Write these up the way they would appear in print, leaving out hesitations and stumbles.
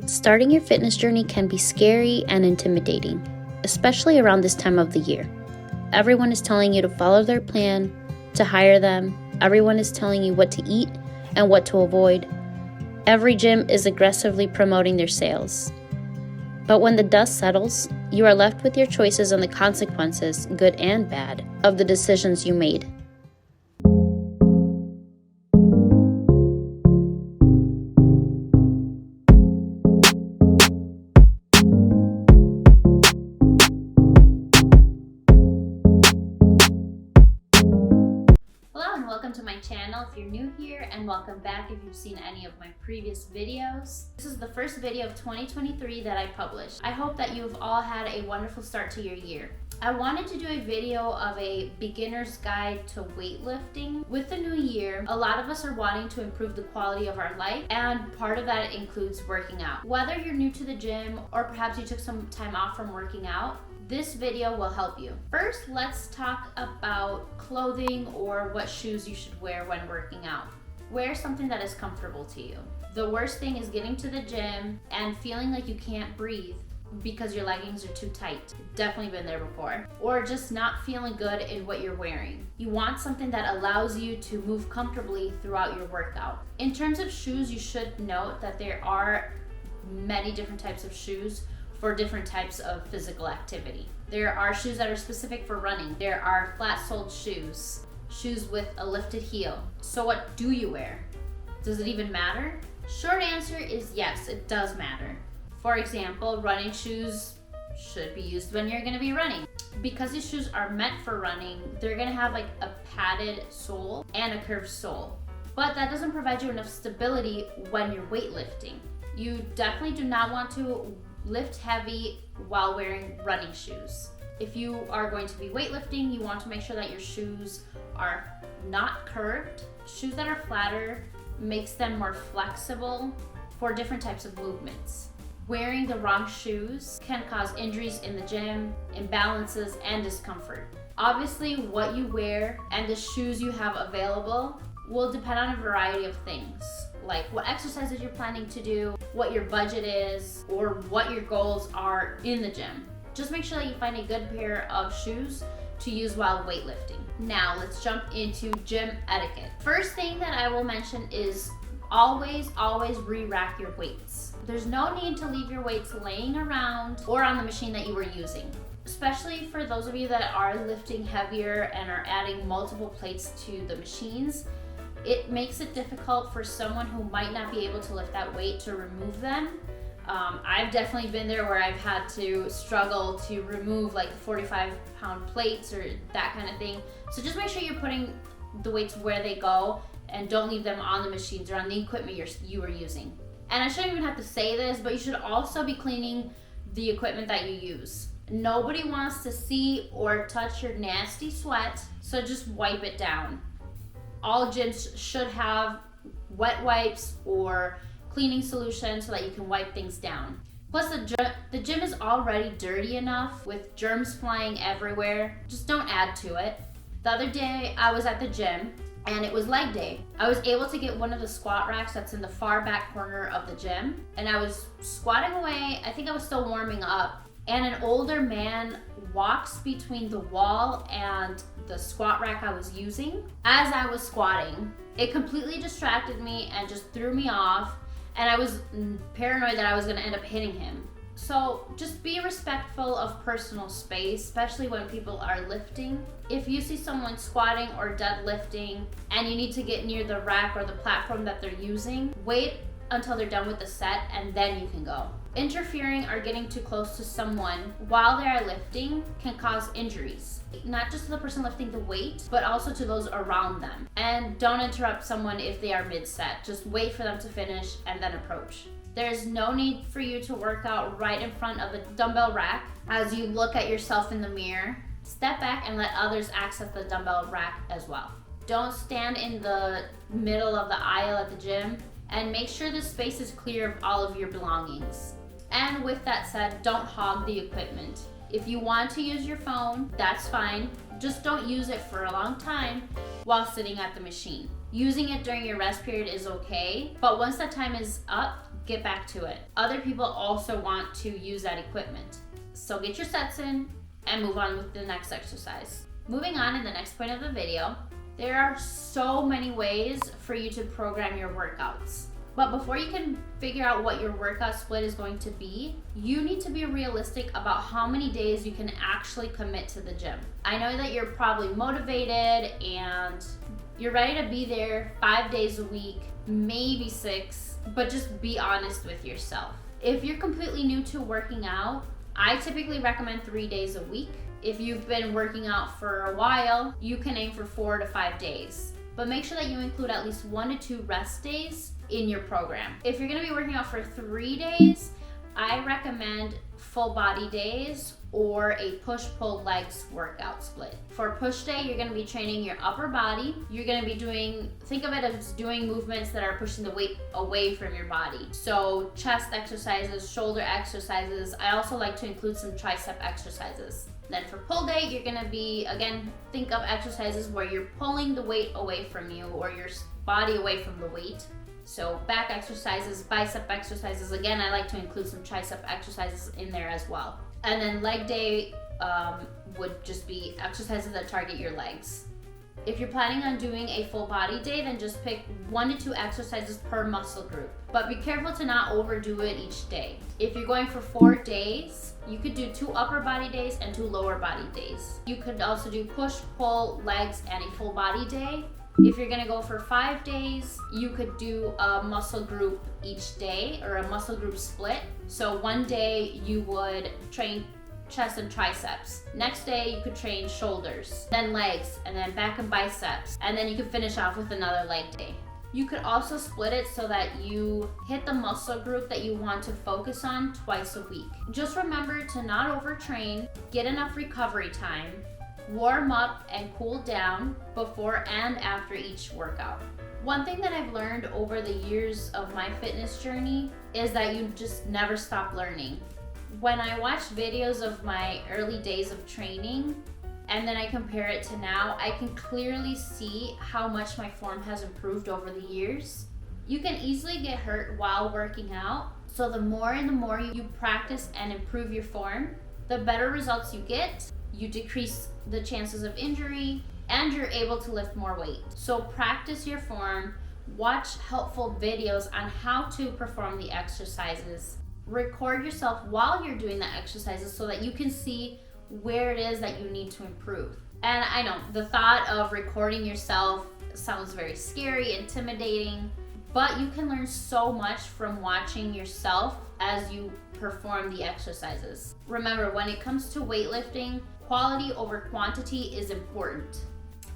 Starting your fitness journey can be scary and intimidating, especially around this time of the year. Everyone is telling you to follow their plan, to hire them. Everyone is telling you what to eat and what to avoid. Every gym is aggressively promoting their sales. But when the dust settles, you are left with your choices and the consequences, good and bad, of the decisions you made. Hello and welcome to my channel if you're new here, and welcome back if you've seen any of my previous videos. This is the first video of 2023 that I published. I hope that you've all had a wonderful start to your year. I wanted to do a video of a beginner's guide to weightlifting. With the new year, a lot of us are wanting to improve the quality of our life, and part of that includes working out. Whether you're new to the gym or perhaps you took some time off from working out, this video will help you. First, let's talk about clothing or what shoes you should wear when working out. Wear something that is comfortable to you. The worst thing is getting to the gym and feeling like you can't breathe because your leggings are too tight. Definitely been there before. Or just not feeling good in what you're wearing. You want something that allows you to move comfortably throughout your workout. In terms of shoes, you should note that there are many different types of shoes for different types of physical activity. There are shoes that are specific for running. There are flat-soled shoes, shoes with a lifted heel. So what do you wear? Does it even matter? Short answer is yes, it does matter. For example, running shoes should be used when you're gonna be running. Because these shoes are meant for running, they're gonna have like a padded sole and a curved sole. But that doesn't provide you enough stability when you're weightlifting. You definitely do not want to lift heavy while wearing running shoes. If you are going to be weightlifting, you want to make sure that your shoes are not curved. Shoes that are flatter makes them more flexible for different types of movements. Wearing the wrong shoes can cause injuries in the gym, imbalances, and discomfort. Obviously, what you wear and the shoes you have available will depend on a variety of things, like what exercises you're planning to do, what your budget is, or what your goals are in the gym. Just make sure that you find a good pair of shoes to use while weightlifting. Now let's jump into gym etiquette. First thing that I will mention is always re-rack your weights. There's no need to leave your weights laying around or on the machine that you were using. Especially for those of you that are lifting heavier and are adding multiple plates to the machines, it makes it difficult for someone who might not be able to lift that weight to remove them. I've definitely been there where I've had to struggle to remove like 45-pound plates or that kind of thing. So just make sure you're putting the weights where they go and don't leave them on the machines or on the equipment you are using. And I shouldn't even have to say this, but you should also be cleaning the equipment that you use. Nobody wants to see or touch your nasty sweat, so just wipe it down. All gyms should have wet wipes or cleaning solutions so that you can wipe things down. Plus, the gym is already dirty enough with germs flying everywhere. Just don't add to it. The other day, I was at the gym and it was leg day. I was able to get one of the squat racks that's in the far back corner of the gym, and I was squatting away. I think I was still warming up, and an older man walks between the wall and the squat rack I was using. As I was squatting, it completely distracted me and just threw me off, and I was paranoid that I was gonna end up hitting him. So just be respectful of personal space, especially when people are lifting. If you see someone squatting or deadlifting and you need to get near the rack or the platform that they're using, wait until they're done with the set and then you can go. Interfering or getting too close to someone while they are lifting can cause injuries, not just to the person lifting the weight, but also to those around them. And don't interrupt someone if they are mid-set. Just wait for them to finish and then approach. There's no need for you to work out right in front of the dumbbell rack. As you look at yourself in the mirror, step back and let others access the dumbbell rack as well. Don't stand in the middle of the aisle at the gym, and make sure the space is clear of all of your belongings. And with that said, don't hog the equipment. If you want to use your phone, that's fine. Just don't use it for a long time while sitting at the machine. Using it during your rest period is okay, but once that time is up, get back to it. Other people also want to use that equipment. So get your sets in and move on with the next exercise. Moving on in the next point of the video, there are so many ways for you to program your workouts. But before you can figure out what your workout split is going to be, you need to be realistic about how many days you can actually commit to the gym. I know that you're probably motivated and you're ready to be there 5 days a week, maybe 6, but just be honest with yourself. If you're completely new to working out, I typically recommend 3 days a week. If you've been working out for a while, you can aim for 4 to 5 days. But make sure that you include at least 1 to 2 rest days in your program. If you're gonna be working out for 3 days, I recommend full body days or a push-pull legs workout split. For push day, you're gonna be training your upper body. You're gonna be think of it as doing movements that are pushing the weight away from your body. So chest exercises, shoulder exercises. I also like to include some tricep exercises. Then for pull day, you're gonna be, again, think of exercises where you're pulling the weight away from you or your body away from the weight. So back exercises, bicep exercises. Again, I like to include some tricep exercises in there as well. And then leg day would just be exercises that target your legs. If you're planning on doing a full body day, then just pick 1 to 2 exercises per muscle group. But be careful to not overdo it each day. If you're going for 4 days, you could do 2 upper body days and 2 lower body days. You could also do push, pull, legs, and a full body day. If you're gonna go for 5 days, you could do a muscle group each day or a muscle group split. So one day you would train chest and triceps. Next day you could train shoulders, then legs, and then back and biceps. And then you could finish off with another leg day. You could also split it so that you hit the muscle group that you want to focus on twice a week. Just remember to not overtrain, get enough recovery time, warm up and cool down before and after each workout. One thing that I've learned over the years of my fitness journey is that you just never stop learning. When I watch videos of my early days of training and then I compare it to now, I can clearly see how much my form has improved over the years. You can easily get hurt while working out, so the more you practice and improve your form, the better results you get. You decrease the chances of injury, and you're able to lift more weight. So practice your form, watch helpful videos on how to perform the exercises, record yourself while you're doing the exercises so that you can see where it is that you need to improve. And I know the thought of recording yourself sounds very scary, intimidating, but you can learn so much from watching yourself as you perform the exercises. Remember, when it comes to weightlifting, quality over quantity is important.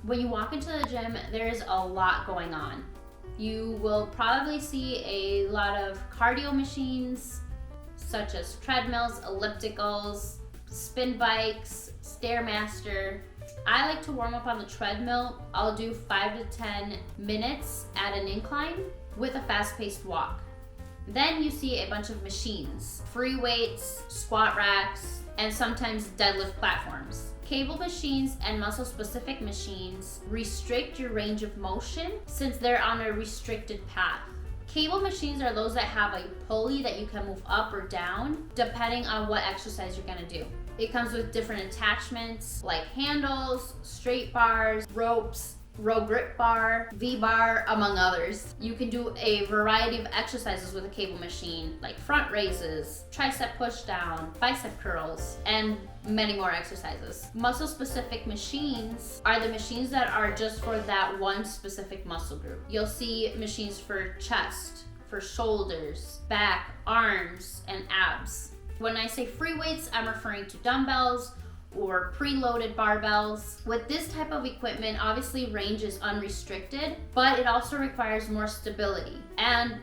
When you walk into the gym, there's a lot going on. You will probably see a lot of cardio machines, such as treadmills, ellipticals, spin bikes, Stairmaster. I like to warm up on the treadmill. I'll do 5 to 10 minutes at an incline with a fast-paced walk. Then you see a bunch of machines, free weights, squat racks, and sometimes deadlift platforms. Cable machines and muscle-specific machines restrict your range of motion since they're on a restricted path. Cable machines are those that have a pulley that you can move up or down depending on what exercise you're gonna do. It comes with different attachments like handles, straight bars, ropes, row grip bar, V-bar, among others. You can do a variety of exercises with a cable machine, like front raises, tricep push down, bicep curls, and many more exercises. Muscle-specific machines are the machines that are just for that one specific muscle group. You'll see machines for chest, for shoulders, back, arms, and abs. When I say free weights, I'm referring to dumbbells or preloaded barbells. With this type of equipment, obviously range is unrestricted, but it also requires more stability, and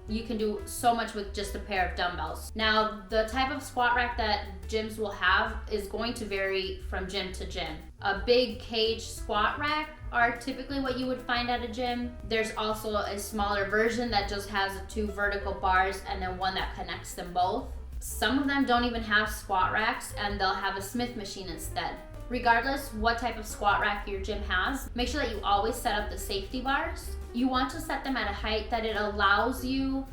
you can do so much with just a pair of dumbbells. Now, the type of squat rack that gyms will have is going to vary from gym to gym. A big cage squat rack are typically what you would find at a gym. There's also a smaller version that just has 2 vertical bars and then one that connects them both. Some of them don't even have squat racks and they'll have a Smith machine instead. Regardless what type of squat rack your gym has, make sure that you always set up the safety bars. You want to set them at a height that it allows you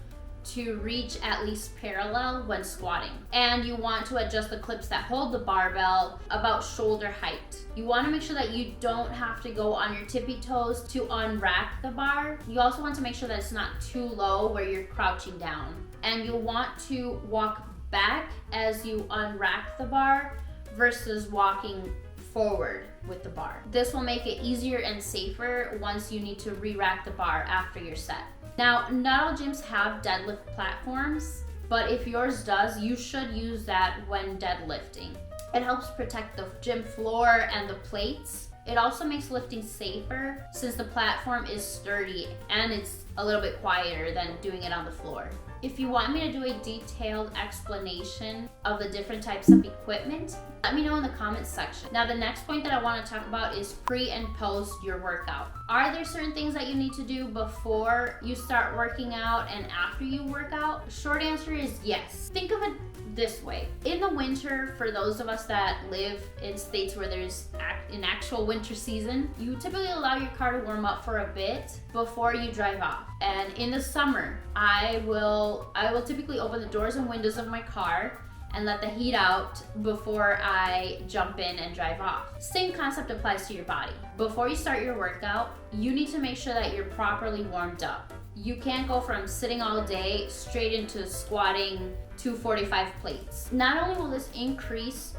to reach at least parallel when squatting. And you want to adjust the clips that hold the barbell about shoulder height. You want to make sure that you don't have to go on your tippy toes to unrack the bar. You also want to make sure that it's not too low where you're crouching down. And you'll want to walk back as you unrack the bar versus walking forward with the bar. This will make it easier and safer once you need to re-rack the bar after your set. Now, not all gyms have deadlift platforms, but if yours does, you should use that when deadlifting. It helps protect the gym floor and the plates. It also makes lifting safer since the platform is sturdy and it's a little bit quieter than doing it on the floor. If you want me to do a detailed explanation of the different types of equipment, let me know in the comments section. Now, the next point that I want to talk about is pre and post your workout. Are there certain things that you need to do before you start working out and after you work out? Short answer is yes. Think of it this way. In the winter, for those of us that live in states where there's an actual winter season, you typically allow your car to warm up for a bit before you drive off. And in the summer, I will typically open the doors and windows of my car and let the heat out before I jump in and drive off. Same concept applies to your body. Before you start your workout, you need to make sure that you're properly warmed up. You can't go from sitting all day straight into squatting 245 plates. Not only will this increase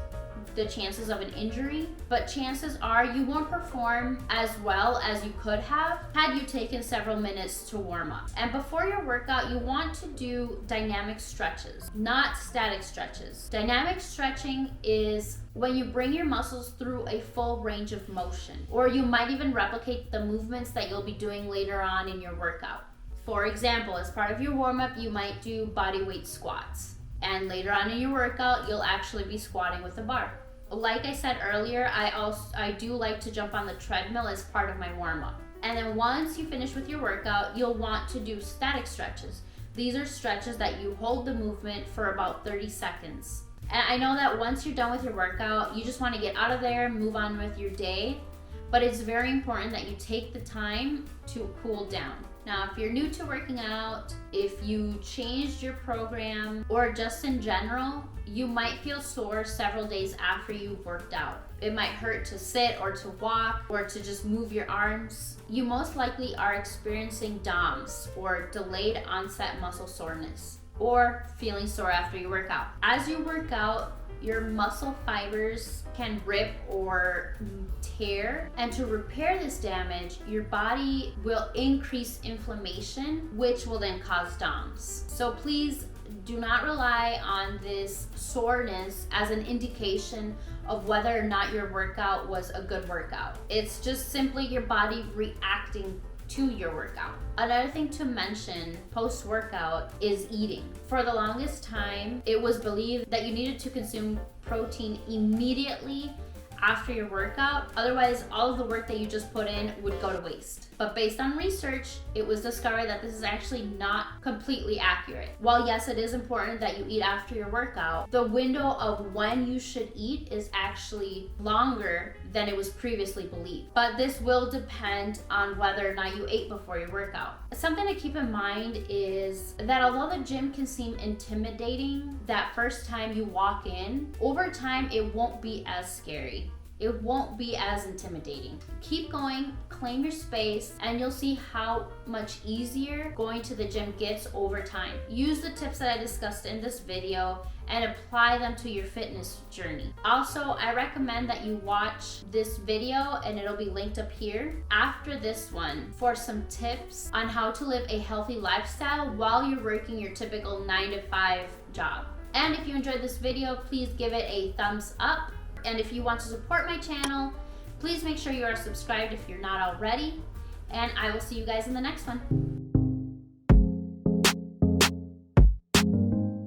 the chances of an injury, but chances are you won't perform as well as you could have had you taken several minutes to warm up. And before your workout, you want to do dynamic stretches, not static stretches. Dynamic stretching is when you bring your muscles through a full range of motion, or you might even replicate the movements that you'll be doing later on in your workout. For example, as part of your warm-up, you might do body weight squats. And later on in your workout, you'll actually be squatting with a bar. Like I said earlier, I do like to jump on the treadmill as part of my warm-up. And then once you finish with your workout, you'll want to do static stretches. These are stretches that you hold the movement for about 30 seconds. And I know that once you're done with your workout, you just want to get out of there, move on with your day. But it's very important that you take the time to cool down. Now, if you're new to working out, if you changed your program, or just in general, you might feel sore several days after you've worked out. It might hurt to sit or to walk or to just move your arms. You most likely are experiencing DOMS, or delayed onset muscle soreness, or feeling sore after you work out. As you work out, your muscle fibers can rip or tear, and to repair this damage, your body will increase inflammation, which will then cause DOMS. So please do not rely on this soreness as an indication of whether or not your workout was a good workout. It's just simply your body reacting to your workout. Another thing to mention post-workout is eating. For the longest time, it was believed that you needed to consume protein immediately after your workout. Otherwise, all of the work that you just put in would go to waste. But based on research, it was discovered that this is actually not completely accurate. While yes, it is important that you eat after your workout, the window of when you should eat is actually longer than it was previously believed. But this will depend on whether or not you ate before your workout. Something to keep in mind is that although the gym can seem intimidating that first time you walk in, over time it won't be as scary. It won't be as intimidating. Keep going, claim your space, and you'll see how much easier going to the gym gets over time. Use the tips that I discussed in this video and apply them to your fitness journey. Also, I recommend that you watch this video, and it'll be linked up here after this one, for some tips on how to live a healthy lifestyle while you're working your typical 9-to-5 job. And if you enjoyed this video, please give it a thumbs up. And if you want to support my channel, please make sure you are subscribed if you're not already. And I will see you guys in the next one.